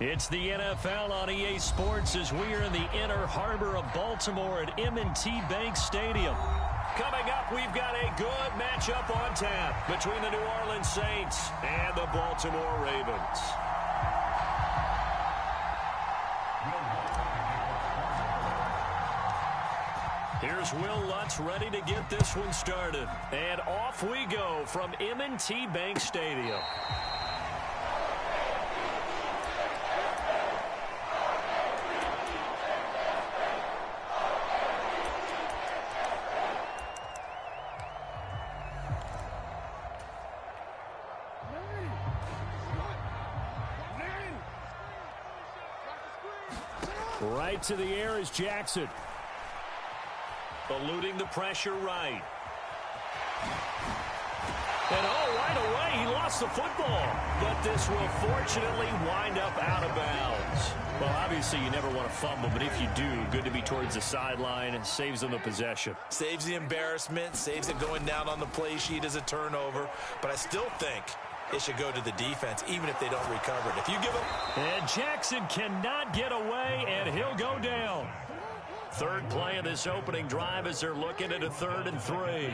It's the NFL on EA Sports as we are in the inner harbor of Baltimore at M&T Bank Stadium. Coming up, we've got a good matchup on tap between the New Orleans Saints and the Baltimore Ravens. Here's Will Lutz ready to get this one started. And off we go from M&T Bank Stadium. Right to the air is Jackson. Eluding the pressure right. And right away, he lost the football. But this will fortunately wind up out of bounds. Well, obviously, you never want to fumble, but if you do, good to be towards the sideline. It saves them the possession. Saves the embarrassment, saves it going down on the play sheet as a turnover. But I still think it should go to the defense, even if they don't recover it. If you give them... And Jackson cannot get away, and he'll go down. Third play of this opening drive as they're looking at a 3rd and 3.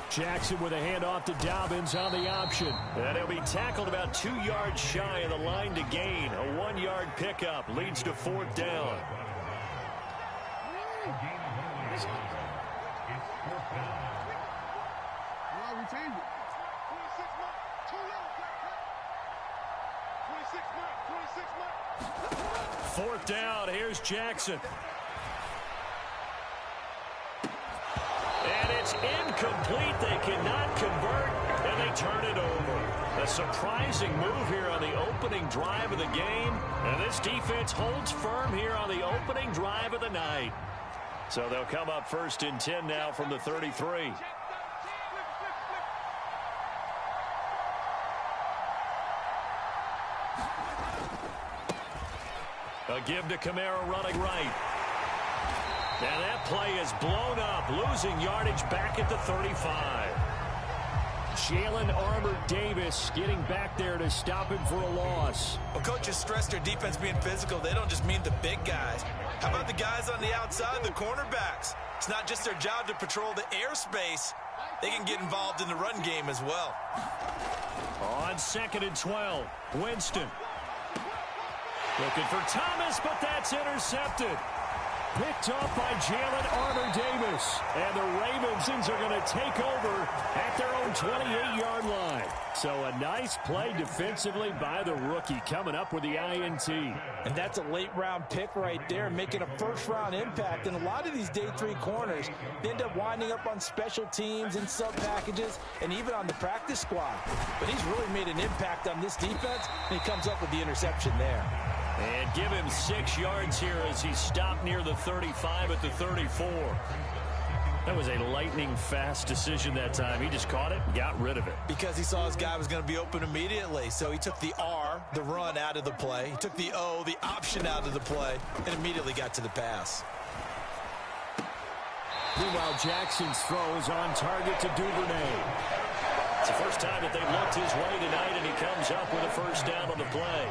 Jackson with a handoff to Dobbins on the option. And he'll be tackled about 2 yards shy of the line to gain. A 1-yard pickup leads to 4th down. Fourth down, here's Jackson. And it's incomplete. They cannot convert, and they turn it over. A surprising move here on the opening drive of the game. And this defense holds firm here on the opening drive of the night. So they'll come up 1st and 10 now from the 33. A give to Kamara running right. And that play is blown up, losing yardage back at the 35. Jalen Armour-Davis getting back there to stop him for a loss. Well, coaches stress their defense being physical. They don't just mean the big guys. How about the guys on the outside, the cornerbacks? It's not just their job to patrol the airspace. They can get involved in the run game as well. On 2nd and 12, Winston. Looking for Thomas, but that's intercepted. Picked off by Jalen Armour-Davis. And the Ravens are going to take over at their own 28-yard line. So a nice play defensively by the rookie coming up with the INT. And that's a late-round pick right there, making a first-round impact. And a lot of these day 3 corners end up winding up on special teams and sub-packages and even on the practice squad. But he's really made an impact on this defense, and he comes up with the interception there. And give him 6 yards here as he stopped near the 35 at the 34. That was a lightning-fast decision that time. He just caught it and got rid of it. Because he saw his guy was going to be open immediately. So he took the R, the run, out of the play. He took the O, the option, out of the play, and immediately got to the pass. Meanwhile, Jackson's throw is on target to Duvernay. It's the first time that they've looked his way tonight, and he comes up with a first down on the play.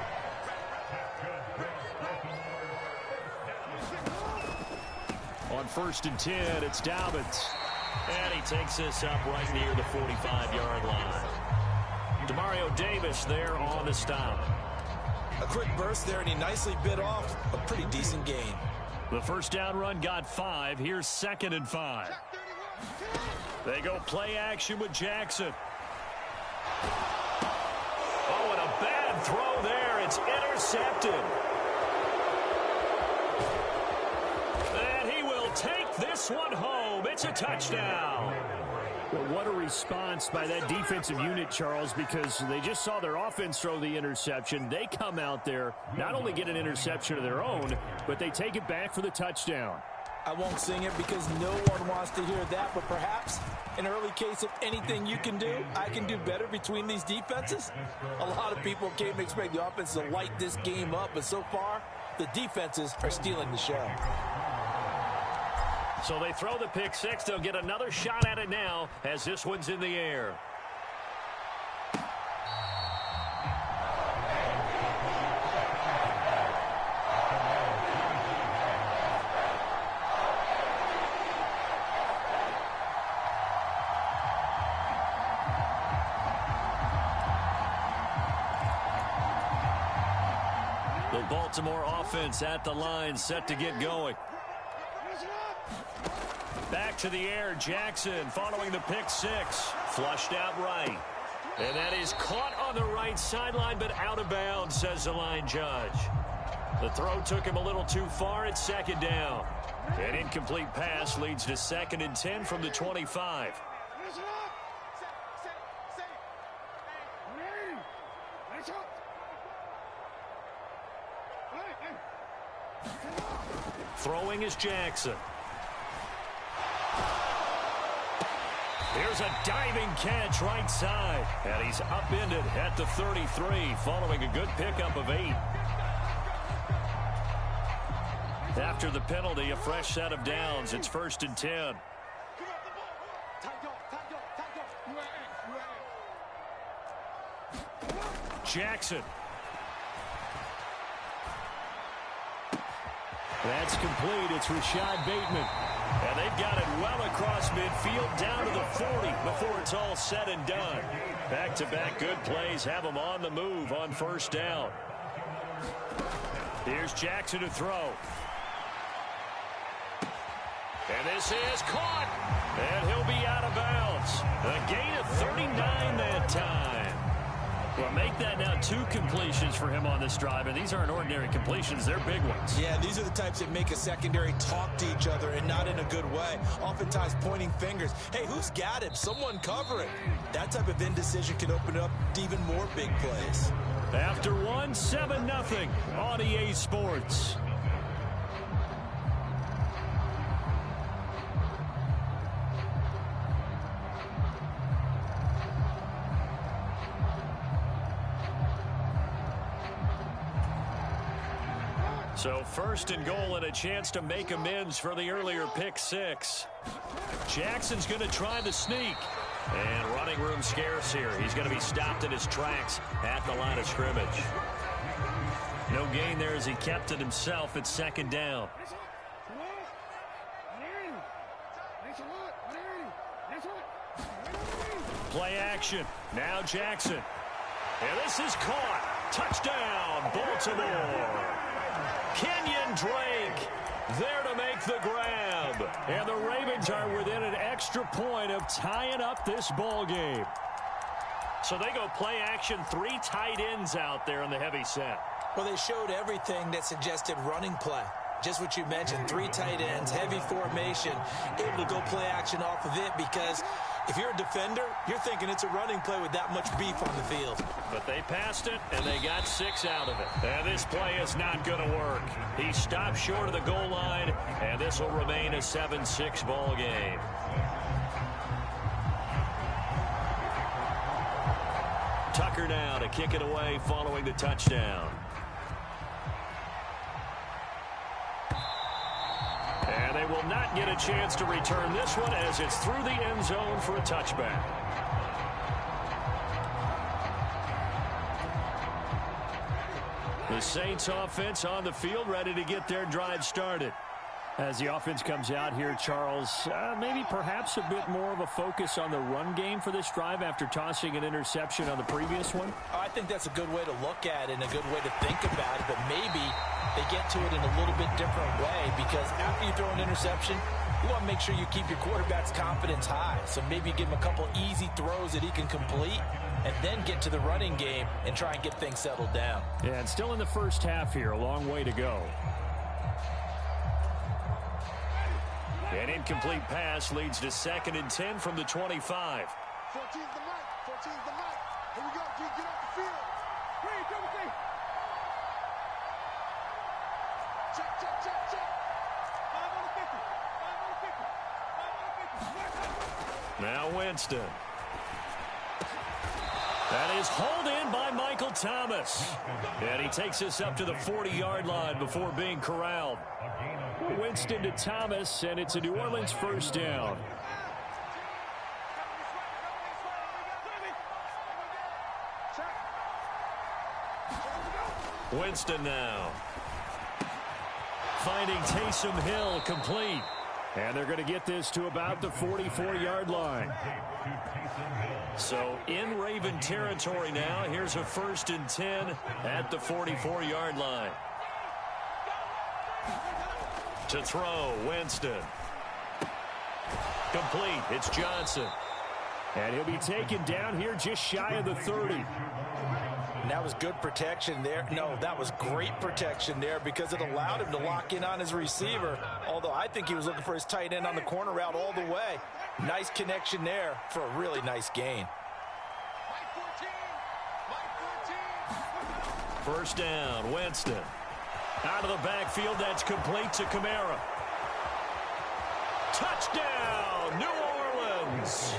On 1st and 10, it's Dobbins. And he takes this up right near the 45-yard line. Demario Davis there on the stop. A quick burst there, and he nicely bit off a pretty decent gain. The first down run got 5. Here's 2nd and 5. They go play action with Jackson. Oh, and a bad throw there. It's intercepted. Take this one home. It's a touchdown. Well, what a response by that defensive unit, Charles, because they just saw their offense throw the interception. They come out there, not only get an interception of their own, but they take it back for the touchdown. I won't sing it because no one wants to hear that, but perhaps an early case of anything you can do, I can do better between these defenses. A lot of people came to expect the offense to light this game up, but so far, the defenses are stealing the show. So they throw the pick six. They'll get another shot at it now as this one's in the air. Baltimore offense at the line, set to get going. Back to the air, Jackson following the pick six. Flushed out right. And that is caught on the right sideline, but out of bounds, says the line judge. The throw took him a little too far at second down. An incomplete pass leads to 2nd and 10 from the 25. Throwing is Jackson. Here's a diving catch right side. And he's upended at the 33 following a good pickup of 8. After the penalty, a fresh set of downs. It's 1st and 10. Jackson. That's complete. It's Rashad Bateman. And they've got it well across midfield down to the 40 before it's all said and done. Back-to-back good plays have them on the move on 1st down. Here's Jackson to throw. And this is caught. And he'll be out of bounds. A gain of 39 that time. Well, make that now 2 completions for him on this drive, and these aren't ordinary completions. They're big ones. Yeah, these are the types that make a secondary talk to each other, and not in a good way. Oftentimes pointing fingers. Hey, who's got it? Someone cover it. That type of indecision can open up to even more big plays. After one, 7-0 on EA Sports. So 1st and goal and a chance to make amends for the earlier pick six. Jackson's going to try the sneak. And running room scarce here. He's going to be stopped in his tracks at the line of scrimmage. No gain there as he kept it himself at 2nd down. Play action. Now Jackson. And this is caught. Touchdown, Baltimore. Kenyon Drake there to make the grab. And the Ravens are within an extra point of tying up this ball game. So they go play action, 3 tight ends out there in the heavy set. Well, they showed everything that suggested running play. Just what you mentioned, 3 tight ends, heavy formation, able to go play action off of it because if you're a defender, you're thinking it's a running play with that much beef on the field. But they passed it, and they got 6 out of it. And this play is not going to work. He stopped short of the goal line, and this will remain a 7-6 ball game. Tucker now to kick it away following the touchdown. And they will not get a chance to return this one as it's through the end zone for a touchback. The Saints offense on the field ready to get their drive started. As the offense comes out here, Charles, maybe perhaps a bit more of a focus on the run game for this drive after tossing an interception on the previous one? I think that's a good way to look at it and a good way to think about it, but maybe they get to it in a little bit different way because after you throw an interception, you want to make sure you keep your quarterback's confidence high. So maybe give him a couple easy throws that he can complete and then get to the running game and try and get things settled down. Yeah, and still in the first half here, a long way to go. An incomplete pass leads to 2nd and 10 from the 25. 14's the mic. 14's the mic. Here we go. Get off the field. 3, 2, 3. Check, check, check, check. 5 on the 50. 5 on the 50. 5 on the 50. Now Winston. That is hauled in by Michael Thomas. And he takes us up to the 40-yard line before being corralled. Winston to Thomas, and it's a New Orleans first down. Winston now. Finding Taysom Hill complete. And they're going to get this to about the 44-yard line. So in Raven territory now. Here's a 1st and 10 at the 44-yard line. To throw, Winston. Complete. It's Johnson. And he'll be taken down here just shy of the 30. And that was good protection there. No, that was great protection there because it allowed him to lock in on his receiver. Although I think he was looking for his tight end on the corner route all the way. Nice connection there for a really nice gain. First down, Winston. Out of the backfield, that's complete to Kamara. Touchdown, New Orleans.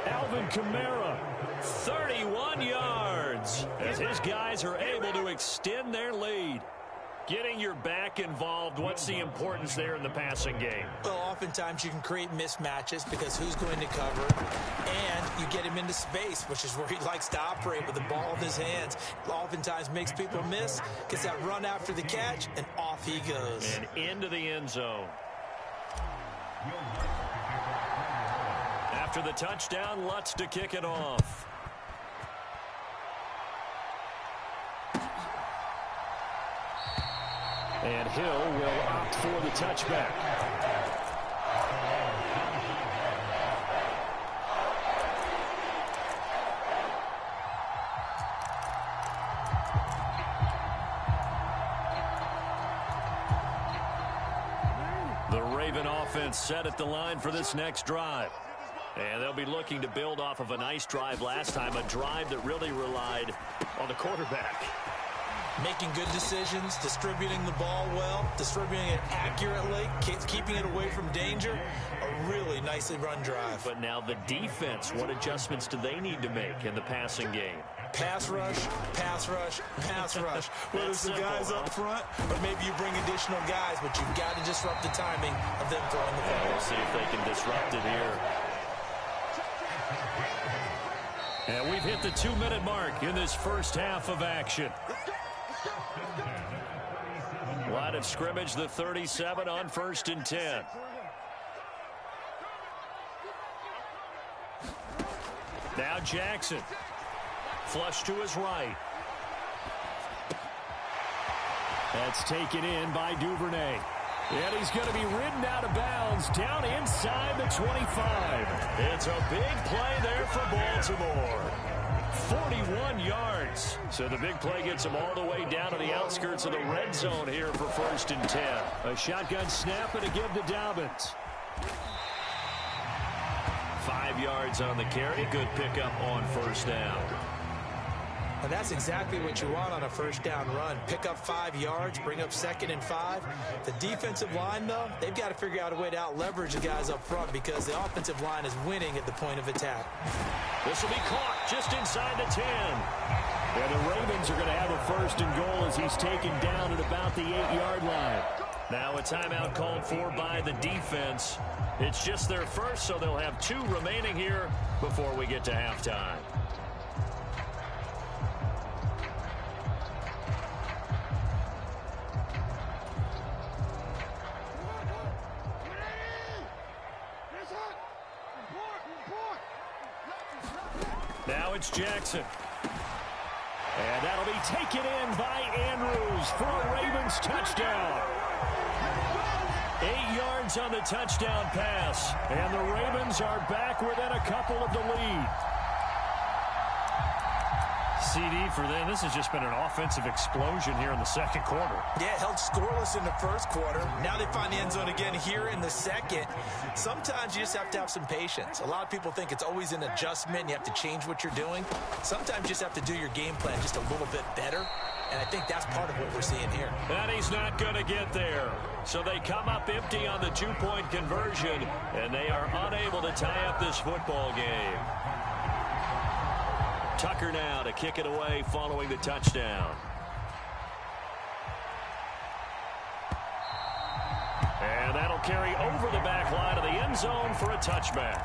Alvin Kamara, 31 yards, as his guys are able to extend their lead. Getting your back involved, what's the importance there in the passing game? Well, oftentimes you can create mismatches because who's going to cover, and you get him into space, which is where he likes to operate with the ball in his hands. Oftentimes makes people miss, gets that run after the catch, and off he goes. And into the end zone. After the touchdown, Lutz to kick it off. And Hill will opt for the touchback. The Raven offense set at the line for this next drive. And they'll be looking to build off of a nice drive last time, a drive that really relied on the quarterback. Making good decisions, distributing the ball well, distributing it accurately, keeping it away from danger. A really nicely run drive. But now the defense, what adjustments do they need to make in the passing game? Pass rush, pass rush, pass rush. Whether it's the guys up front or maybe you bring additional guys, but you've got to disrupt the timing of them throwing the ball. We'll see if they can disrupt it here. And we've hit the 2-minute mark in this first half of action. Line of scrimmage, the 37 on 1st and 10. Now Jackson. Flush to his right. That's taken in by Duvernay. And he's going to be ridden out of bounds down inside the 25. It's a big play there for Baltimore. 41 yards. So the big play gets him all the way down to the outskirts of the red zone here for 1st and 10. A shotgun snap and a give to Dobbins. 5 yards on the carry. Good pickup on 1st down. And that's exactly what you want on a first down run. Pick up 5 yards, bring up 2nd and 5. The defensive line, though, they've got to figure out a way to out-leverage the guys up front because the offensive line is winning at the point of attack. This will be caught just inside the 10. And the Ravens are going to have a 1st and goal as he's taken down at about the 8-yard line. Now a timeout called for by the defense. It's just their first, so they'll have 2 remaining here before we get to halftime. Now it's Jackson. And that'll be taken in by Andrews for a Ravens touchdown. 8 yards on the touchdown pass. And the Ravens are back within a couple of the lead. CD for them. This has just been an offensive explosion here in the second quarter. Yeah, held scoreless in the first quarter. Now they find the end zone again here in the second. Sometimes you just have to have some patience. A lot of people think it's always an adjustment. You have to change what you're doing. Sometimes you just have to do your game plan just a little bit better. And I think that's part of what we're seeing here. And he's not going to get there. So they come up empty on the 2-point conversion. And they are unable to tie up this football game. Tucker now to kick it away following the touchdown. And that'll carry over the back line of the end zone for a touchback.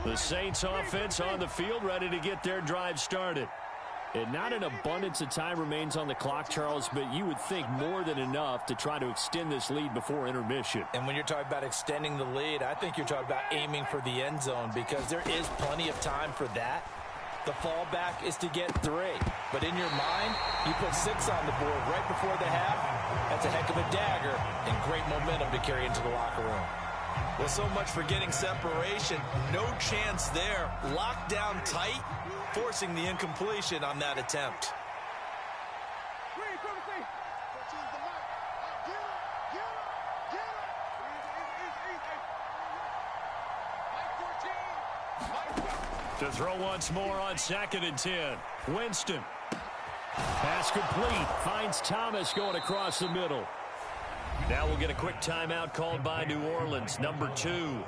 The Saints offense on the field ready to get their drive started. And not an abundance of time remains on the clock, Charles, but you would think more than enough to try to extend this lead before intermission. And when you're talking about extending the lead, I think you're talking about aiming for the end zone because there is plenty of time for that. The fallback is to get 3. But in your mind, you put 6 on the board right before the half. That's a heck of a dagger and great momentum to carry into the locker room. Well, so much for getting separation. No chance there. Locked down tight, forcing the incompletion on that attempt. To throw once more on 2nd and 10. Winston. Pass complete. Finds Thomas going across the middle. Now we'll get a quick timeout called by New Orleans, number 2.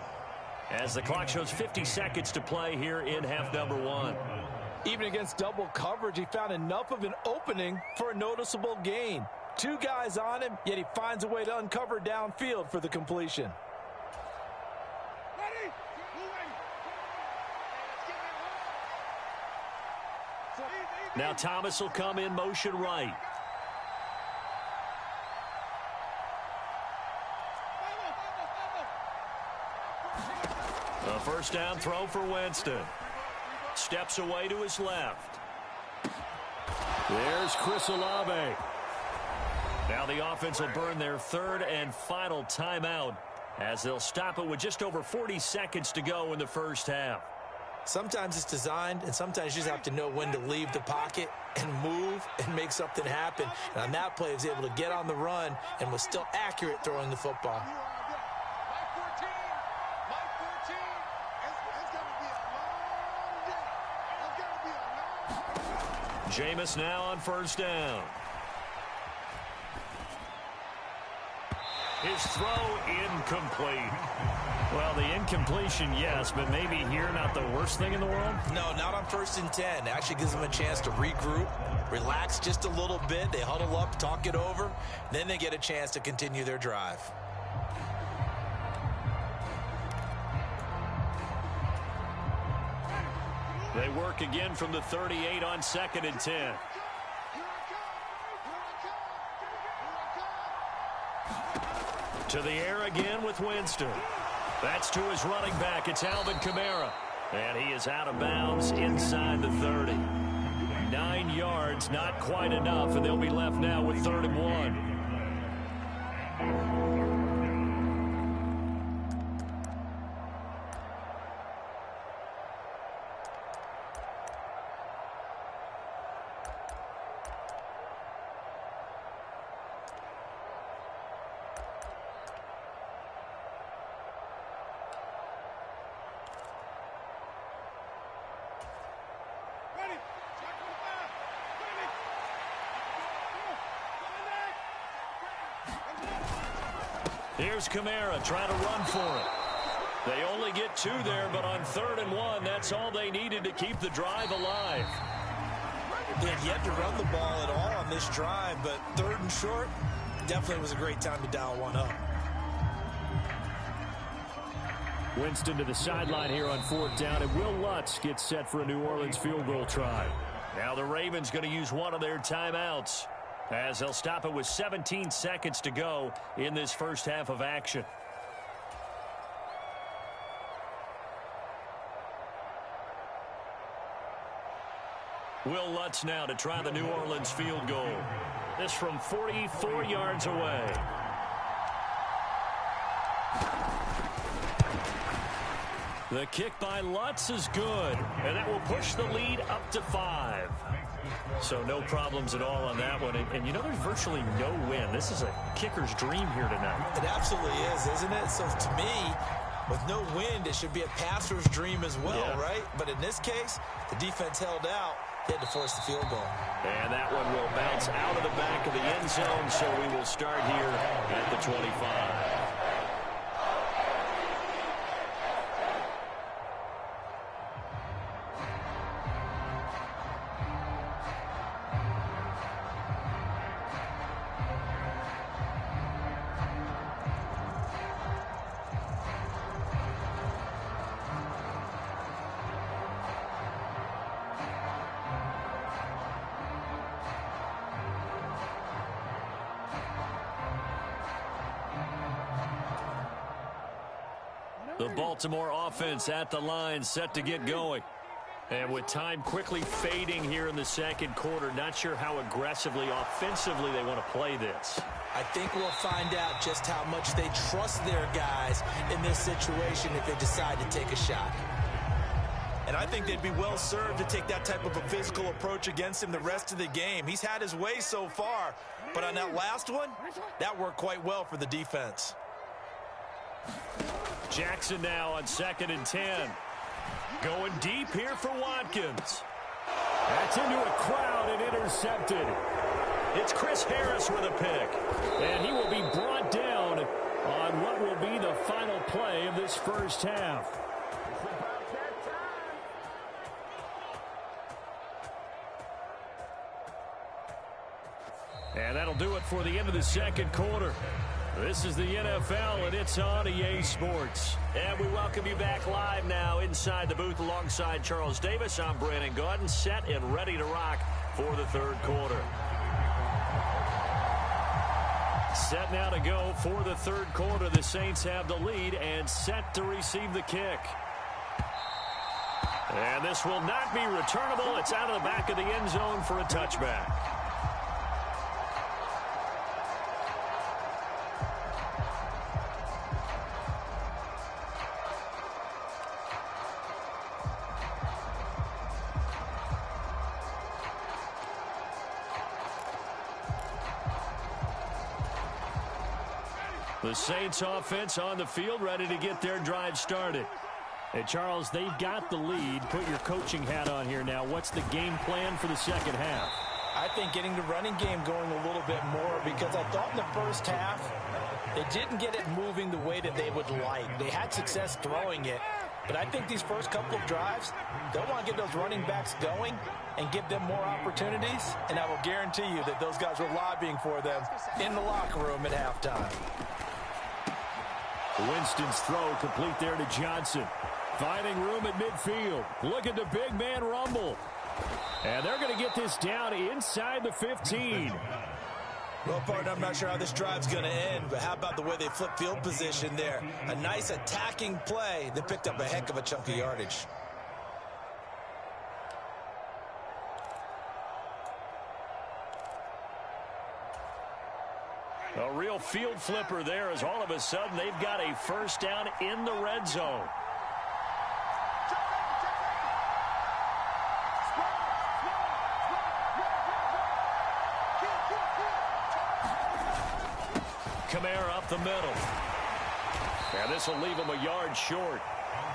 As the clock shows 50 seconds to play here in half number 1. Even against double coverage, he found enough of an opening for a noticeable gain. 2 guys on him, yet he finds a way to uncover downfield for the completion. Now Thomas will come in motion right. A first down throw for Winston. Steps away to his left. There's Chris Olave. Now the offense will burn their 3rd and final timeout as they'll stop it with just over 40 seconds to go in the first half. Sometimes it's designed, and sometimes you just have to know when to leave the pocket and move and make something happen. And on that play, he was able to get on the run and was still accurate throwing the football. Jameis now on first down. His throw incomplete. Well, the incompletion, yes, but maybe here not the worst thing in the world? No, not on 1st and 10. It actually gives them a chance to regroup, relax just a little bit. They huddle up, talk it over. Then they get a chance to continue their drive. They work again from the 38 on 2nd and 10. To the air again with Winston. That's to his running back. It's Alvin Kamara. And he is out of bounds inside the 30. 9 yards, not quite enough, and they'll be left now with 3rd and 1. Here's Kamara trying to run for it. They only get 2 there, but on 3rd and 1, that's all they needed to keep the drive alive. They had yet to run the ball at all on this drive, but 3rd and short, definitely was a great time to dial one up. Winston to the sideline here on 4th down, and Will Lutz gets set for a New Orleans field goal try. Now the Ravens going to use one of their timeouts, as they'll stop it with 17 seconds to go in this first half of action. Will Lutz now to try the New Orleans field goal. This from 44 yards away. The kick by Lutz is good, and that will push the lead up to 5. So no problems at all on that one. And you know, there's virtually no wind. This is a kicker's dream here tonight. It absolutely is, isn't it? So to me, with no wind, it should be a passer's dream as well, yeah. Right? But in this case, the defense held out. They had to force the field goal. And that one will bounce out of the back of the end zone, so we will start here at the 25. The Baltimore offense at the line, set to get going. And with time quickly fading here in the second quarter, not sure how aggressively, offensively they want to play this. I think we'll find out just how much they trust their guys in this situation if they decide to take a shot. And I think they'd be well served to take that type of a physical approach against him the rest of the game. He's had his way so far, but on that last one, that worked quite well for the defense. Jackson now on 2nd and 10. Going deep here for Watkins. That's into a crowd and intercepted. It's Chris Harris with a pick. And he will be brought down on what will be the final play of this first half. And that'll do it for the end of the second quarter. This is the NFL, and it's on EA Sports. And we welcome you back live now inside the booth alongside Charles Davis. I'm Brandon Gaudin, set and ready to rock for the third quarter. Set now to go for the third quarter. The Saints have the lead and set to receive the kick. And this will not be returnable. It's out of the back of the end zone for a touchback. The Saints offense on the field, ready to get their drive started. And Charles, they've got the lead. Put your coaching hat on here now. What's the game plan for the second half? I think getting the running game going a little bit more, because I thought in the first half they didn't get it moving the way that they would like. They had success throwing it, but I think these first couple of drives, they'll want to get those running backs going and give them more opportunities, and I will guarantee you that those guys were lobbying for them in the locker room at halftime. Winston's throw complete there to Johnson. Finding room at midfield. Look at the big man rumble. And they're going to get this down inside the 15. Well, partner, I'm not sure how this drive's going to end, but how about the way they flip field position there? A nice attacking play that picked up a heck of a chunk of yardage. A real field flipper there, as all of a sudden they've got a first down in the red zone. Kamara up the middle. And this will leave him a yard short.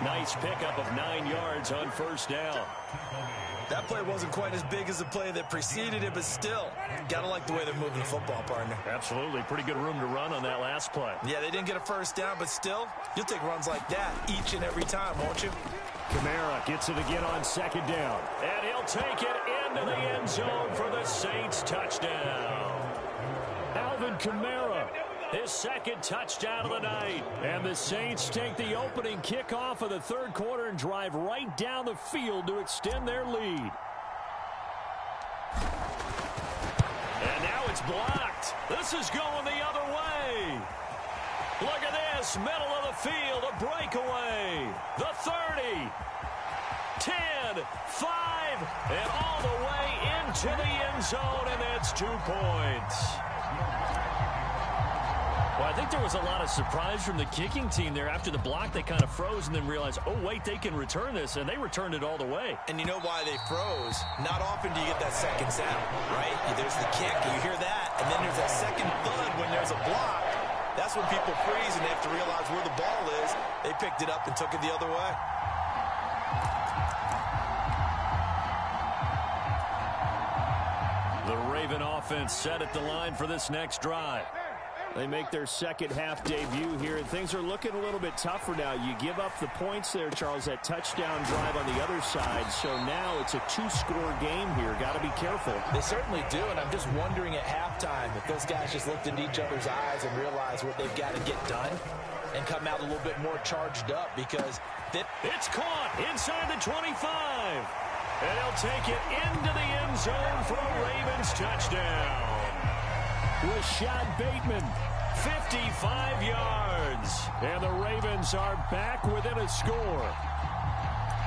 Nice pickup of 9 yards on first down. That play wasn't quite as big as the play that preceded it, but still, gotta like the way they're moving the football, partner. Absolutely. Pretty good room to run on that last play. Yeah, they didn't get a first down, but still, you'll take runs like that each and every time, won't you? Kamara gets it again on second down. And he'll take it into the end zone for the Saints touchdown. Alvin Kamara, his second touchdown of the night. And the Saints take the opening kickoff of the third quarter and drive right down the field to extend their lead. And now it's blocked. This is going the other way. Look at this, middle of the field, a breakaway. The 30, 10, 5, and all the way into the end zone, and that's 2 points. Well, I think there was a lot of surprise from the kicking team there. After the block, they kind of froze and then realized, oh, wait, they can return this, and they returned it all the way. And you know why they froze? Not often do you get that second sound, right? There's the kick, and you hear that, and then there's that second thud when there's a block. That's when people freeze and they have to realize where the ball is. They picked it up and took it the other way. The Raven offense set at the line for this next drive. They make their second half debut here, and things are looking a little bit tougher now. You give up the points there, Charles, that touchdown drive on the other side. So now it's a 2-score game here. Got to be careful. They certainly do, and I'm just wondering at halftime if those guys just looked into each other's eyes and realized what they've got to get done and come out a little bit more charged up, because it's caught inside the 25. And they'll take it into the end zone for a Ravens touchdown. Rashad Bateman 55 yards. And the Ravens are back within a score.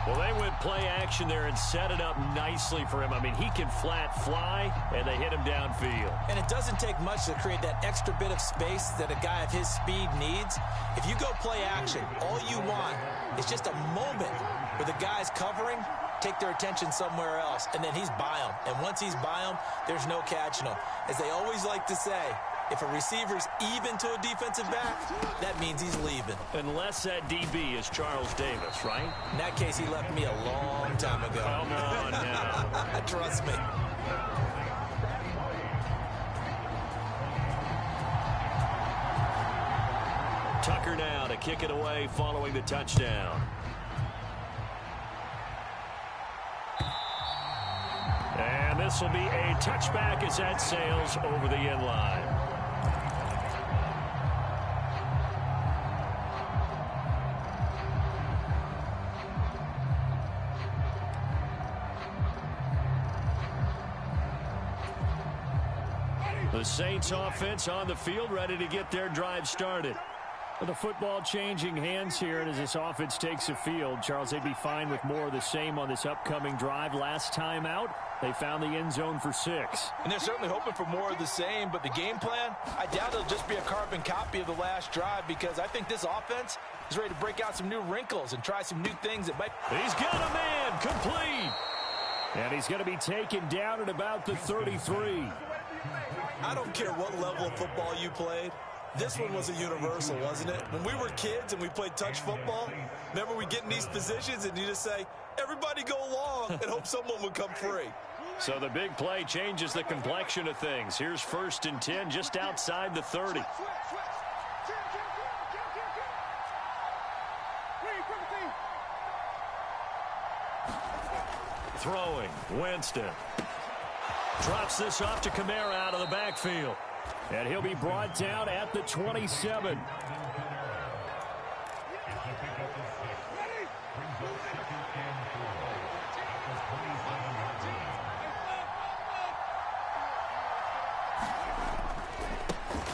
Well, they went play action there and set it up nicely for him. I mean, he can flat fly, and they hit him downfield. And it doesn't take much to create that extra bit of space that a guy of his speed needs. If you go play action, all you want is just a moment where the guy's covering, take their attention somewhere else, and then he's by him. And once he's by him, there's no catching him. As they always like to say, if a receiver's even to a defensive back, that means he's leaving. Unless that DB is Charles Davis, right? In that case, he left me a long time ago. Come on now. Trust me. Tucker now to kick it away following the touchdown. And this will be a touchback as that sails over the end line. The Saints offense on the field, ready to get their drive started. With the football changing hands here, and as this offense takes the field, Charles, they'd be fine with more of the same on this upcoming drive. Last time out, they found the end zone for 6. And they're certainly hoping for more of the same, but the game plan, I doubt it'll just be a carbon copy of the last drive, because I think this offense is ready to break out some new wrinkles and try some new things that might... He's got a man, complete. And he's going to be taken down at about the 33. I don't care what level of football you played. This one was a universal, wasn't it? When we were kids and we played touch football, remember we get in these positions and you just say, everybody go along, and hope someone would come free. So the big play changes the complexion of things. Here's 1st and 10 just outside the 30. Throwing, Winston. Drops this off to Kamara out of the backfield. And he'll be brought down at the 27.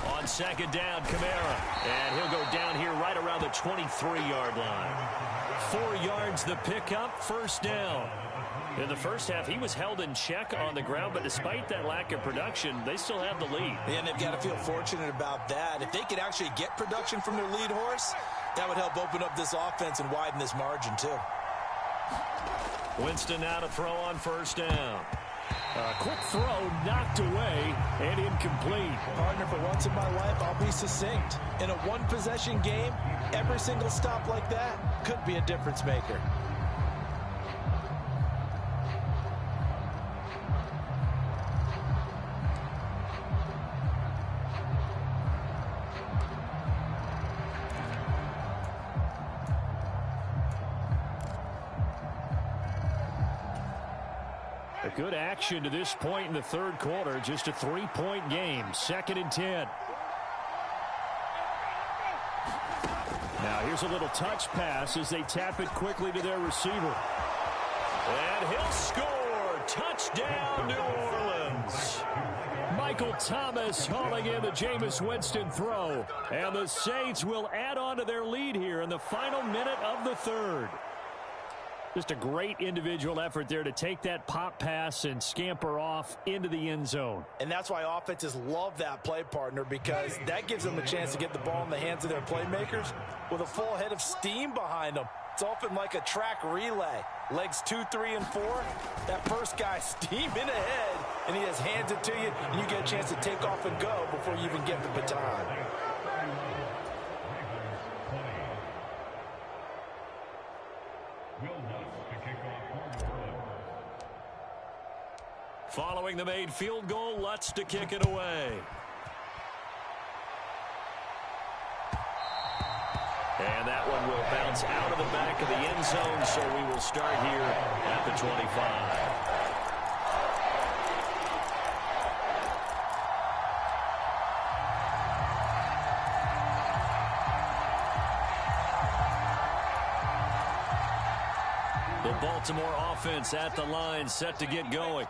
On 2nd down, Kamara. And he'll go down here right around the 23-yard line. 4 yards the pickup, 1st down. In the first half, he was held in check on the ground, but despite that lack of production, they still have the lead. And they've got to feel fortunate about that. If they could actually get production from their lead horse, that would help open up this offense and widen this margin, too. Winston now to throw on 1st down. A quick throw knocked away and incomplete. Partner, for once in my life, I'll be succinct. In a one-possession game, every single stop like that could be a difference maker. A good action to this point in the 3rd quarter. Just a 3-point game. 2nd and 10. Now here's a little touch pass as they tap it quickly to their receiver. And he'll score. Touchdown, New Orleans. Michael Thomas hauling in the Jameis Winston throw. And the Saints will add on to their lead here in the final minute of the 3rd. Just a great individual effort there to take that pop pass and scamper off into the end zone. And that's why offenses love that play, partner, because that gives them a chance to get the ball in the hands of their playmakers with a full head of steam behind them. It's often like a track relay. Legs 2, 3, and 4. That first guy steaming ahead, and he just hands it to you, and you get a chance to take off and go before you even get the baton. Following the made field goal, Lutz to kick it away. And that one will bounce out of the back of the end zone, so we will start here at the 25. The Baltimore offense at the line, set to get going.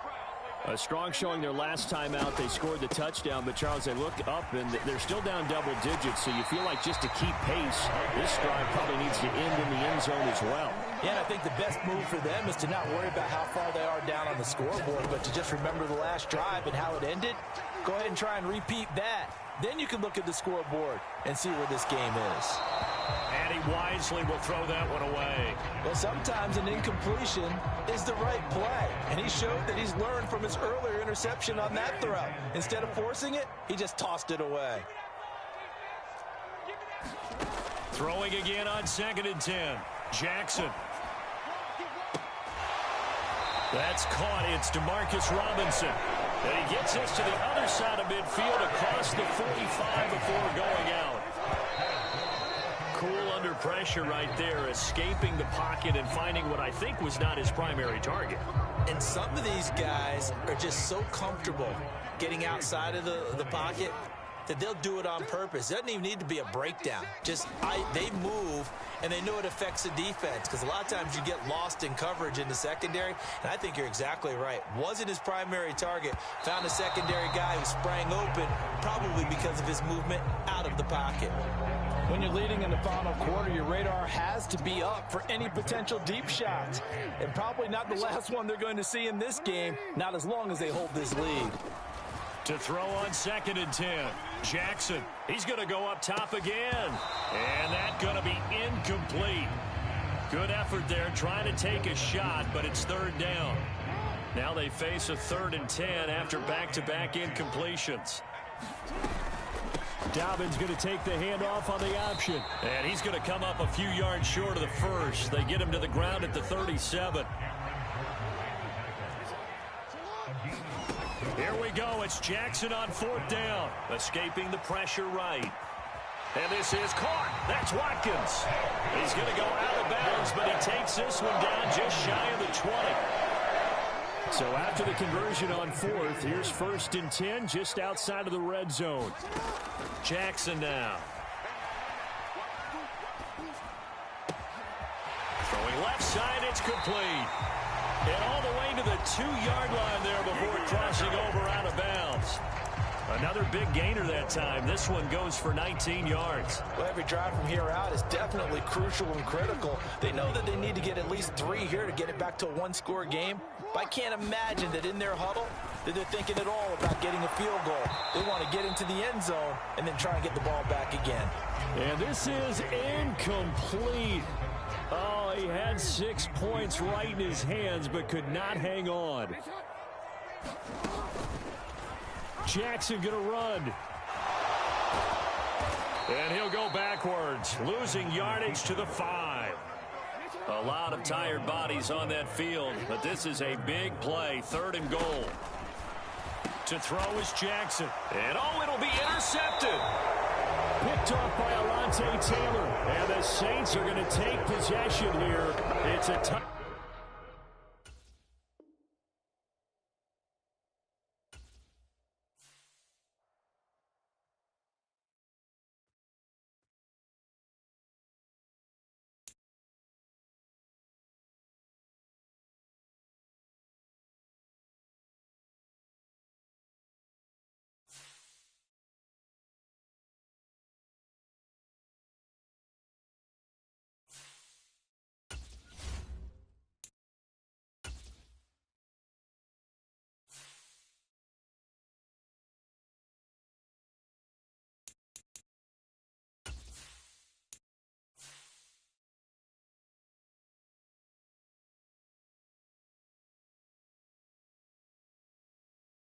A strong showing their last time out. They scored the touchdown, but Charles, they look up and they're still down double digits, so you feel like just to keep pace, this drive probably needs to end in the end zone as well. Yeah, and I think the best move for them is to not worry about how far they are down on the scoreboard, but to just remember the last drive and how it ended. Go ahead and try and repeat that. Then you can look at the scoreboard and see where this game is. And he wisely will throw that one away. Well, sometimes an incompletion is the right play, and he showed that he's learned from his earlier interception on that throw. Instead of forcing it, he just tossed it away. Throwing again on 2nd and 10. Jackson. That's caught. It's DeMarcus Robinson. And he gets us to the other side of midfield across the 45 before going out. Cool under pressure right there, escaping the pocket and finding what I think was not his primary target. And some of these guys are just so comfortable getting outside of the pocket that they'll do it on purpose. It doesn't even need to be a breakdown. They move, and they know it affects the defense, because a lot of times you get lost in coverage in the secondary, and I think you're exactly right. Wasn't his primary target. Found a secondary guy who sprang open, probably because of his movement out of the pocket. When you're leading in the final quarter, your radar has to be up for any potential deep shots, and probably not the last one they're going to see in this game, not as long as they hold this lead. To throw on 2nd and 10. Jackson, he's going to go up top again. And that's going to be incomplete. Good effort there trying to take a shot, but it's 3rd down. Now they face a 3rd and 10 after back-to-back incompletions. Dobbins going to take the handoff on the option. And he's going to come up a few yards short of the first. They get him to the ground at the 37. Here we go. It's Jackson on 4th down. Escaping the pressure right. And this is caught. That's Watkins. He's going to go out of bounds, but he takes this one down just shy of the 20. So after the conversion on 4th, here's 1st and 10 just outside of the red zone. Jackson now. Throwing left side, it's complete. And all the way to the 2-yard line there before crossing over out of bounds. Another big gainer that time. This one goes for 19 yards. Well, every drive from here out is definitely crucial and critical. They know that they need to get at least 3 here to get it back to a 1-score game. But I can't imagine that in their huddle that they're thinking at all about getting a field goal. They want to get into the end zone and then try and get the ball back again. And this is incomplete. Oh, he had 6 points right in his hands, but could not hang on. Jackson going to run. And he'll go backwards, losing yardage to the 5. A lot of tired bodies on that field, but this is a big play, 3rd and goal. To throw is Jackson. And it'll be intercepted. Picked off by Alontae Taylor. And the Saints are going to take possession here. It's a